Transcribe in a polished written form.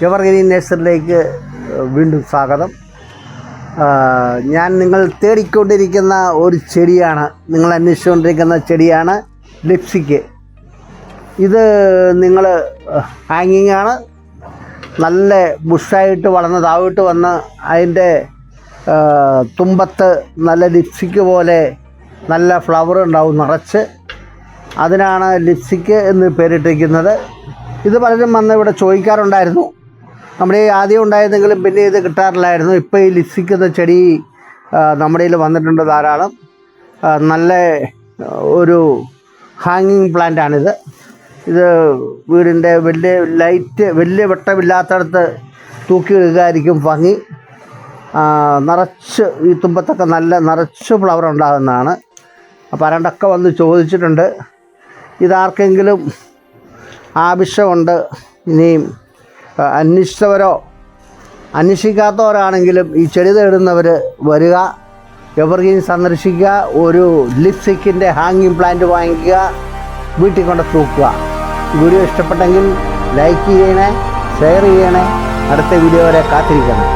Evergreen നേഴ്സറിയിലേക്ക് വീണ്ടും സ്വാഗതം. ഞാൻ നിങ്ങൾ തേടിക്കൊണ്ടിരിക്കുന്ന ഒരു ചെടിയാണ്, നിങ്ങൾ അന്വേഷിച്ചുകൊണ്ടിരിക്കുന്ന ചെടിയാണ് ലിപ്സിക്ക്. ഇത് നിങ്ങൾ ഹാങ്ങിങ് ആണ്, നല്ല ബുഷായിട്ട് വളർന്ന് താഴോട്ട് വന്ന് അതിൻ്റെ തുമ്പത്ത് നല്ല ലിപ്സിക്ക് പോലെ നല്ല ഫ്ലവർ ഉണ്ടാവും നിറച്ച്. അതിനാണ് ലിപ്സിക്ക് എന്ന് പേരിട്ടിരിക്കുന്നത്. ഇത് പലരും വന്ന് ഇവിടെ ചോദിക്കാറുണ്ടായിരുന്നു. നമ്മുടെ ആദ്യം ഉണ്ടായിരുന്നെങ്കിലും പിന്നെ ഇത് കിട്ടാറില്ലായിരുന്നു. ഇപ്പോൾ ഈ ലിപ്സിക്ക് എന്ന ചെടി നമ്മുടെ കയ്യിൽ വന്നിട്ടുണ്ട് ധാരാളം. നല്ല ഒരു ഹാങ്ങിങ് പ്ലാന്റാണിത്. ഇത് വീടിൻ്റെ വലിയ വെട്ടമില്ലാത്തടത്ത് തൂക്കി ഇടുകയായിരിക്കും ഭംഗി. നിറച്ച് ഈ തുമ്പത്തൊക്കെ നിറച്ച് ഫ്ലവർ ഉണ്ടാകുന്നതാണ്. അപ്പോൾ ആരണ്ടൊക്കെ വന്ന് ചോദിച്ചിട്ടുണ്ട്. ഇതാർക്കെങ്കിലും ആവശ്യമുണ്ട്, ഇനിയും അന്വേഷിച്ചവരോ അന്വേഷിക്കാത്തവരാണെങ്കിലും ഈ ചെടി തേടുന്നവർ വരിക, എവർഗ്രീൻ സന്ദർശിക്കുക, ഒരു ലിപ്സിക്കിൻ്റെ ഹാങ്ങിങ് പ്ലാന്റ് വാങ്ങിക്കുക, വീട്ടിൽ കൊണ്ട് തൂക്കുക. വീഡിയോ ഇഷ്ടപ്പെട്ടെങ്കിൽ ലൈക്ക് ചെയ്യണേ, ഷെയർ ചെയ്യണേ. അടുത്ത വീഡിയോ വരെ കാത്തിരിക്കണം.